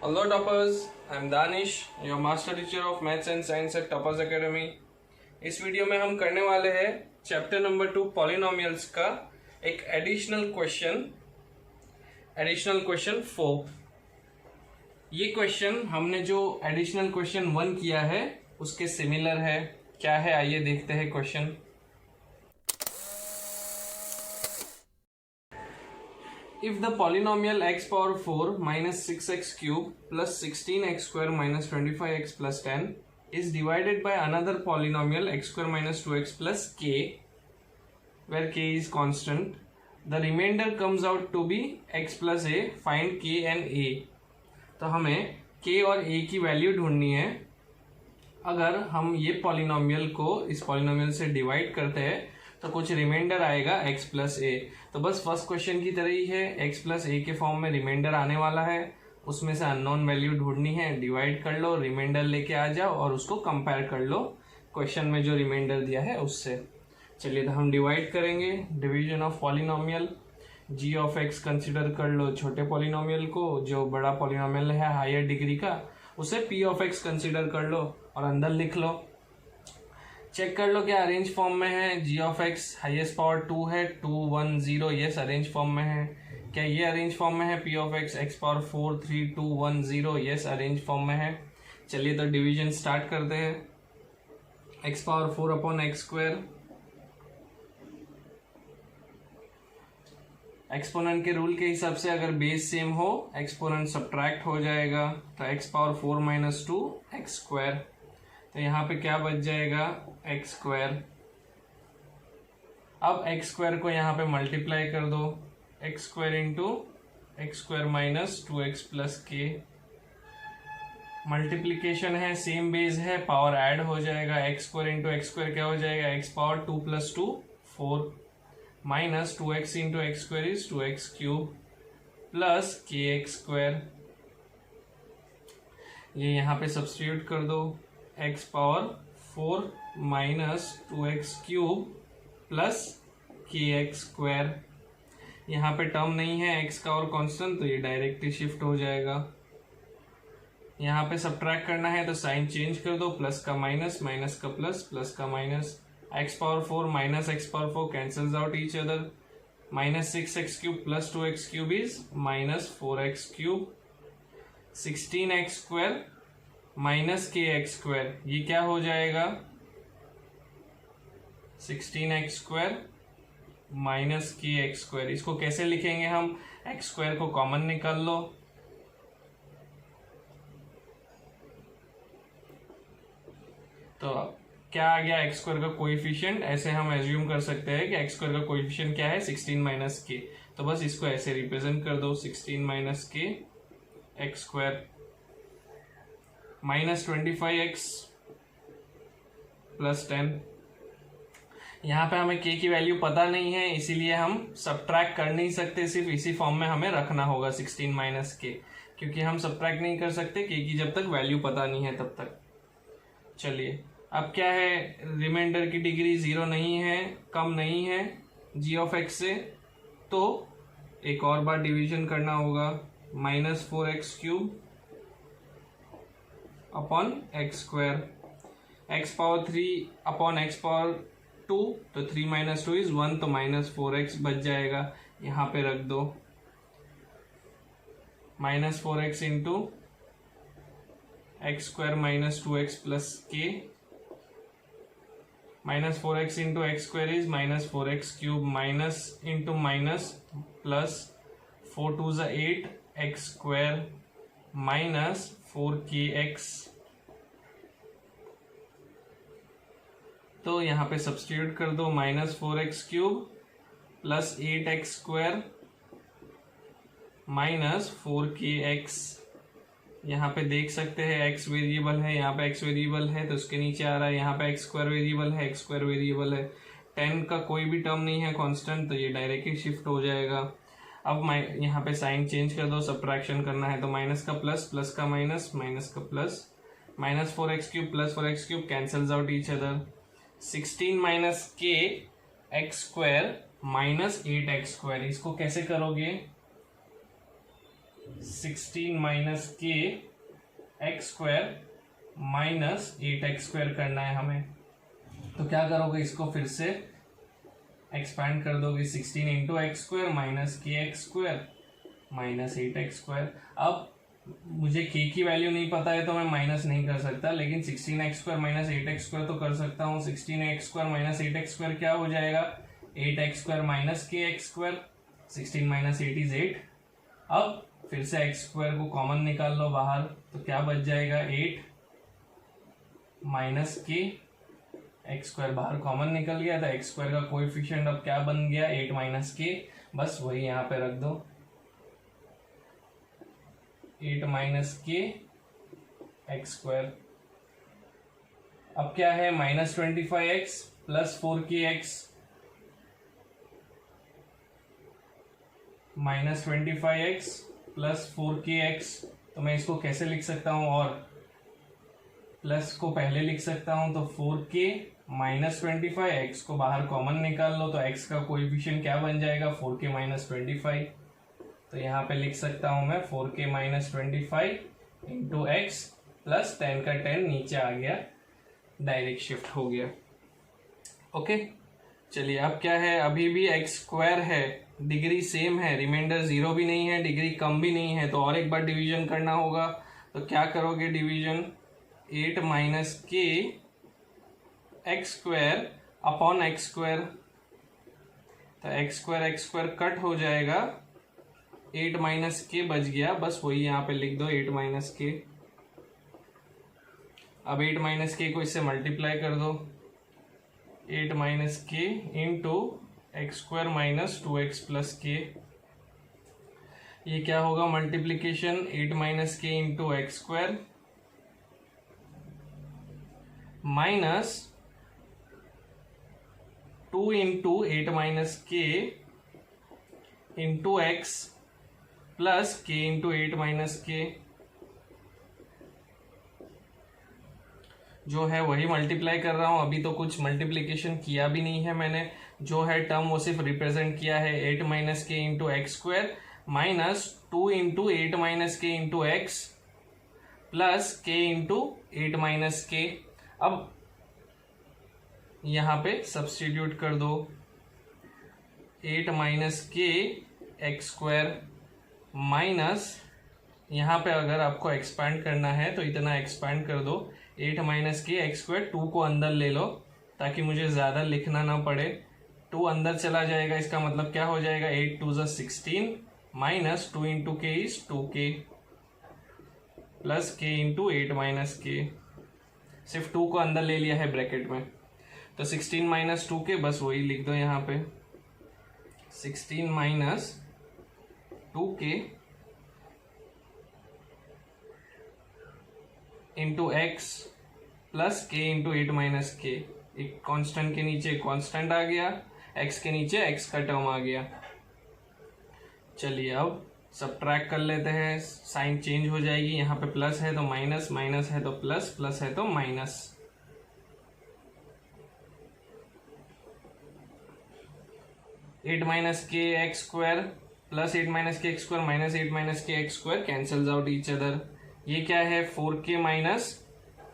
Hello toppers, I am Danish, your master teacher of maths and science at Toppers Academy। इस video में हम करने वाले हैं चैप्टर नंबर 2 पॉलिनोमियल्स का एक एडिशनल क्वेश्चन 4। ये क्वेश्चन हमने जो एडिशनल क्वेश्चन 1 किया है उसके सिमिलर है। क्या है आइए देखते हैं question. If the polynomial x power 4 minus 6x cube plus 16x square minus 25x plus 10 is divided by another polynomial x square minus 2x plus k, where k is constant, the remainder comes out to be x plus a, find k and a। तो हमें k और a की value ढूंढनी है। अगर हम ये polynomial को इस पॉलिनोमियल से डिवाइड करते हैं तो कुछ रिमाइंडर आएगा x प्लस ए। तो बस फर्स्ट क्वेश्चन की तरह ही है, x प्लस ए के फॉर्म में रिमाइंडर आने वाला है, उसमें से अननोन वैल्यू ढूंढनी है, डिवाइड कर लो, रिमाइंडर लेके आ जाओ और उसको कंपेयर कर लो क्वेश्चन में जो रिमाइंडर दिया है उससे। चलिए तो हम डिवाइड करेंगे। Division of polynomial, g of x consider कर लो छोटे पॉलिनोमियल को, जो बड़ा पॉलिनोमियल है हायर डिग्री का उसे p ऑफ x कंसिडर कर लो और अंदर लिख लो। चेक कर लो क्या अरेंज फॉर्म में है। g of x highest power 2 है, 2 1 0, यस अरेंज फॉर्म में है। क्या ये अरेंज फॉर्म में है? p of x x power 4 3 2 1 0, yes arrange form में है। चलिए तो डिवीजन स्टार्ट करते हैं। x power 4 upon x square, exponent के रूल के हिसाब से अगर बेस सेम हो एक्सपोनेंट सब्ट्रैक्ट हो जाएगा, तो x power 4 minus 2 x square. तो यहाँ पे क्या बच जाएगा? X square. अब एक्स स्क्वायर को यहाँ पे मल्टीप्लाई कर दो, x square into x square minus 2x plus के। मल्टीप्लीकेशन है, सेम बेस है, पावर ऐड हो जाएगा। X square into x square क्या हो जाएगा? X power 2 plus 2 4 minus 2x into x square is 2x cube plus के एक्स स्क्वायर। ये यहाँ पे सब्स्टिट्यूट कर दो, x power 4 minus 2x cube plus के एक्स स्क्वायर। यहाँ पे टर्म नहीं है x का और कांस्टेंट, तो ये डायरेक्टली शिफ्ट हो जाएगा। यहाँ पे सब्ट्रैक्ट करना है तो साइन चेंज कर दो, प्लस का माइनस, माइनस का प्लस, प्लस का minus. x power 4 minus x power 4 cancels out each other, minus 6x cube plus 2x cube is minus 4x cube. 16x square minus k x square, ये क्या हो जाएगा? 16x square minus k x square. इसको कैसे लिखेंगे हम? X square को common निकाल लो, तो क्या आ गया? एक्स स्क्वायर का कोएफिशिएंट। ऐसे हम एज्यूम कर सकते हैं कि एक्स स्क्वायर का कोएफिशिएंट क्या है? 16 माइनस के। तो बस इसको ऐसे रिप्रेजेंट कर दो, 16 minus k x square minus 25x plus 10। यहाँ पे हमें k की वैल्यू पता नहीं है, इसीलिए हम सब्ट्रैक्ट कर नहीं सकते, सिर्फ इसी फॉर्म में हमें रखना होगा 16 माइनस के, क्योंकि हम सब्ट्रैक्ट नहीं कर सकते k की जब तक वैल्यू पता नहीं है तब तक। चलिए अब क्या है, रिमाइंडर की डिग्री 0 नहीं है, कम नहीं है g ऑफ x से, तो एक और बार डिवीजन करना होगा, minus 4x cube upon x square. X power 3 upon x power 2, तो 3 माइनस 2 इज 1, तो माइनस 4x बच जाएगा, यहाँ पे रख दो। Minus 4x into x square minus 2x plus k, minus 4x into x square is minus 4x cube, minus into minus plus 4 2 ज़ा 8 x square minus 4kx। तो यहाँ पे सब्स्टिट्यूट कर दो, minus 4x cube plus 8x square minus 4kx। यहाँ पे देख सकते हैं x वेरिएबल है, यहाँ पे x वेरिएबल है तो उसके नीचे आ रहा है, यहाँ पे x स्क्वायर वेरिएबल है, x स्क्वायर वेरिएबल है, 10 का कोई भी टर्म नहीं है कांस्टेंट, तो ये डायरेक्टली शिफ्ट हो जाएगा। अब यहाँ पे साइन चेंज कर दो, सब्ट्रैक्शन करना है तो माइनस का प्लस, प्लस का माइनस, माइनस का plus, minus 4x cube plus 4x cube cancels out each other. 16 minus k x square minus 8x square, इसको कैसे करोगे? 16 minus k x square minus 8x square करना है हमें। तो क्या करोगे, इसको फिर से एक्सपैंड कर दोगे, 16 into x square minus k x square minus 8x square. अब मुझे k की वैल्यू नहीं पता है तो मैं माइनस नहीं कर सकता, लेकिन 16x square minus 8x square तो कर सकता हूँ। 16x square minus 8x square क्या हो जाएगा, 8x square minus k x square, 16 minus 8 is 8। अब फिर से x स्क्वायर को कॉमन निकाल लो बाहर, तो क्या बच जाएगा, 8 माइनस के एक्स स्क्वायर बाहर कॉमन निकल गया था। एक्स स्क्वायर का कोएफिशिएंट अब क्या बन गया, 8 माइनस के, बस वही यहाँ पे रख दो, 8 माइनस के एक्स स्क्वायर। अब क्या है, minus 25x plus 4kx, minus 25x plus 4kx। तो मैं इसको कैसे लिख सकता हूं, और प्लस को पहले लिख सकता हूं, तो 4k माइनस 25x को बाहर कॉमन निकाल लो, तो x का कोएफिशिएंट क्या बन जाएगा, 4k माइनस 25। तो यहाँ पे लिख सकता हूं मैं 4k minus 25 into x plus 10 का 10 नीचे आ गया, डायरेक्ट शिफ्ट हो गया। ओके, चलिए अब क्या है, अभी भी एक्स स्क्वायर है, डिग्री सेम है, रिमाइंडर 0 भी नहीं है, डिग्री कम भी नहीं है, तो और एक बार डिवीजन करना होगा। तो क्या करोगे division, 8 minus k x square upon x square, तो एक्स स्क्वायर कट हो जाएगा, 8 माइनस के बच गया, बस वही यहाँ पे लिख दो 8 माइनस के। अब 8 माइनस के को इससे मल्टीप्लाई कर दो, 8 माइनस के into x square minus 2x plus के। ये क्या होगा, मल्टीप्लीकेशन 8 माइनस के into x square minus 2 into 8 minus के इंटू एक्स प्लस के इंटू 8 माइनस के, जो है वही मल्टीप्लाई कर रहा हूं। अभी तो कुछ मल्टीप्लीकेशन किया भी नहीं है मैंने, जो है टर्म वो सिर्फ रिप्रेजेंट किया है, 8 माइनस के into x square minus 2 into 8 minus के इंटू एक्स प्लस के इंटू 8 माइनस के। अब यहां पे सब्स्टिट्यूट कर दो, 8 minus k x square minus, यहाँ पे अगर आपको एक्सपैंड करना है तो इतना एक्सपैंड कर दो, 8 माइनस के एक्स स्क्वायर, 2 को अंदर ले लो ताकि मुझे ज़्यादा लिखना ना पड़े, 2 अंदर चला जाएगा, इसका मतलब क्या हो जाएगा, 8 2 16 माइनस 2 इंटू के इज 2k प्लस के इंटू 8 माइनस के, सिर्फ 2 को अंदर ले लिया है ब्रैकेट में, तो 16 माइनस 2k, बस वही लिख दो यहाँ पे, 16 minus 2k into x plus के इंटू 8 माइनस के। एक कांस्टेंट के नीचे कांस्टेंट आ गया, एक्स के नीचे एक्स का टर्म आ गया। चलिए अब सबट्रैक्ट कर लेते हैं, साइन चेंज हो जाएगी, यहाँ पे प्लस है तो माइनस, माइनस है तो प्लस, प्लस है तो minus. Eight minus k x square plus 8 minus k x square minus 8 minus k x square cancels out each other. ये क्या है, 4k minus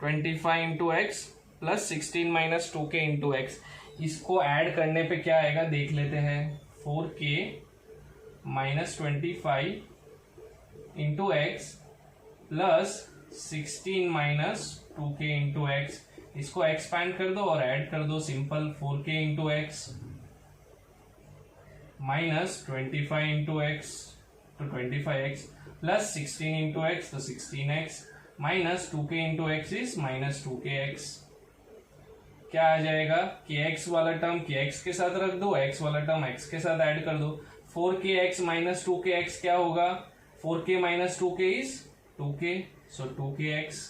25 into x plus 16 minus 2k into x. इसको add करने पे क्या आएगा देख लेते हैं, 4k minus 25 into x plus 16 minus 2k into x. इसको एक्सपैंड कर दो और ऐड कर दो, simple 4k into x minus 25 into x तो 25x प्लस 16 इंटू एक्स तो 16x minus 2k into x is minus 2kx। क्या आ जाएगा, kx वाला टर्म kx के साथ रख दो, x वाला टर्म x के साथ ऐड कर दो, 4kx माइनस 2kx क्या होगा, 4k minus 2k is 2k, so 2kx,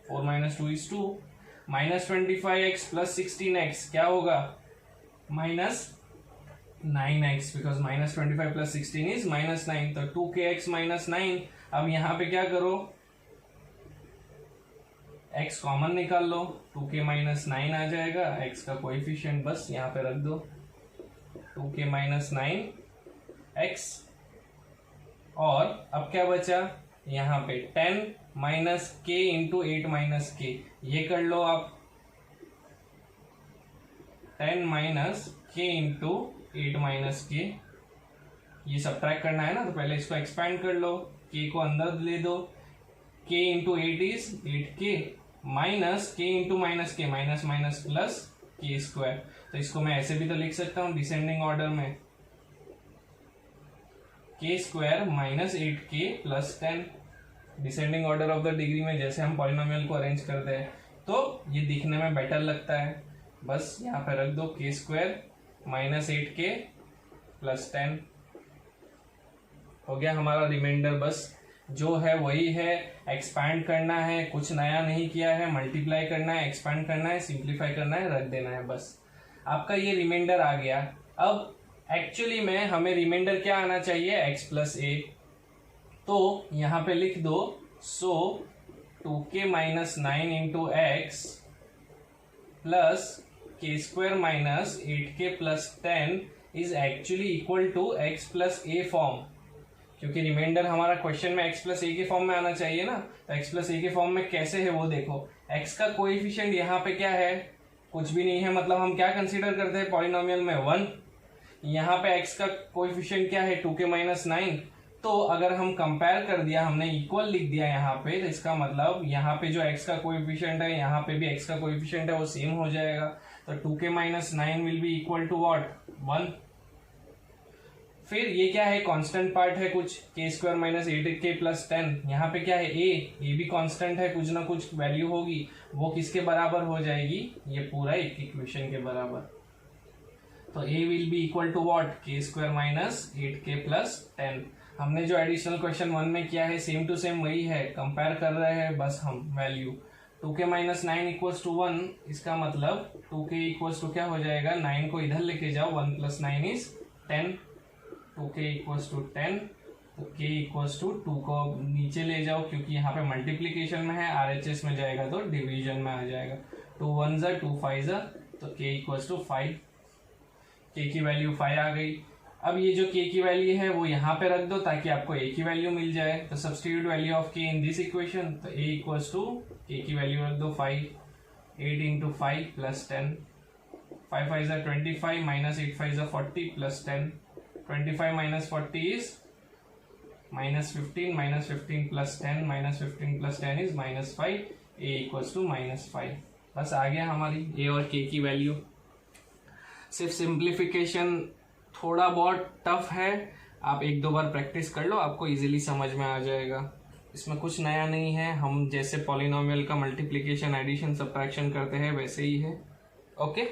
4 minus 2 is 2, minus 25x plus 16x क्या होगा, minus 9x, because minus 25 plus 16 is minus 9, तो 2kx माइनस 9। अब यहां पे क्या करो, x कॉमन निकाल लो, 2k माइनस 9 आ जाएगा, x का कोएफिशिएंट बस यहाँ पे रख दो, 2k माइनस 9 x और अब क्या बचा यहाँ पे 10 माइनस के इंटू 8 माइनस के, ये कर लो आप 10 माइनस के इंटू 8 माइनस के, ये सब्ट्रैक्ट करना है ना, तो पहले इसको एक्सपैंड कर लो, के को अंदर ले दो, के इंटू 8 इज 8k माइनस के इंटू माइनस के, minus minus plus k square. तो इसको मैं ऐसे भी तो लिख सकता हूँ डिसेंडिंग ऑर्डर में, के square minus 8k plus 10। Descending order of the degree में जैसे हम पॉलिनोमियल को अरेंज करते हैं तो ये दिखने में बेटर लगता है। बस यहाँ पे रख दो के स्क्वायर माइनस 8k प्लस 10, हो गया हमारा रिमाइंडर। बस जो है वही है, एक्सपैंड करना है, कुछ नया नहीं किया है, मल्टीप्लाई करना है, एक्सपैंड करना है, सिंप्लीफाई करना है, रख देना है, बस आपका ये रिमाइंडर आ गया। अब एक्चुअली में हमें रिमाइंडर क्या आना चाहिए, x प्लस ए, तो यहाँ पे लिख दो so 2k minus 9 into x plus k square minus 8k plus 10 is actually equal to x plus a form, क्योंकि रिमाइंडर हमारा क्वेश्चन में x प्लस ए के फॉर्म में आना चाहिए ना। तो x प्लस ए के फॉर्म में कैसे है वो देखो, x का कोएफिशिएंट यहाँ पे क्या है, कुछ भी नहीं है, मतलब हम क्या कंसीडर करते हैं पॉलिनोमियल में 1। यहाँ पे x का कोएफिशिएंट क्या है 2k माइनस 9, तो अगर हम कंपेयर कर दिया, हमने इक्वल लिख दिया यहाँ पे, तो इसका मतलब यहाँ पे जो x का कोएफिशिएंट है यहाँ पे भी x का कोएफिशिएंट है वो सेम हो जाएगा। तो 2k minus 9 will be equal to what 1। फिर ये क्या है, कांस्टेंट पार्ट है कुछ, के स्क्वायर माइनस 8k प्लस 10, यहाँ पे क्या है ए भी कांस्टेंट है, कुछ ना कुछ वैल्यू होगी, वो किसके बराबर हो जाएगी, ये पूरा एक इक्वेशन के बराबर। तो a will be equal to what, k square minus 8k plus 10। हमने जो एडिशनल क्वेश्चन 1 में किया है सेम टू सेम वही है, कंपेयर कर रहे हैं बस हम value. 2k minus 9 equals to 1, इसका मतलब 2k इक्वल्स टू क्या हो जाएगा, 9 को इधर लेके जाओ, 1 plus 9 is 10, 2k equals to 10, तो k इक्वल्स टू 2 को नीचे ले जाओ क्योंकि यहाँ पे मल्टीप्लीकेशन में है, RHS में जाएगा तो डिवीजन में आ जाएगा, 2 1 जा 2 5 जा, तो k इक्वल्स टू 5, k की वैल्यू 5 आ गई। अब ये जो k की वैल्यू है वो यहाँ पे रख दो ताकि आपको a की वैल्यू मिल जाए। तो substitute value of k in this equation, तो a इक्वल्स टू k की वैल्यू रख दो 5, 8 इंटू 5 प्लस 10, 5 5 जा 25 माइनस 8 5 जा 40 plus 10, 25 minus 40 is minus 15, minus 15 plus 10, minus 15 plus 10 is minus 5, a equals to minus 5। बस आ गया हमारी a और k की वैल्यू। सिर्फ सिंप्लीफिकेशन थोड़ा बहुत टफ है, आप एक दो बार प्रैक्टिस कर लो, आपको इजीली समझ में आ जाएगा। इसमें कुछ नया नहीं है, हम जैसे पॉलिनोमियल का मल्टीप्लिकेशन, एडिशन, सब्ट्रैक्शन करते हैं वैसे ही है। ओके।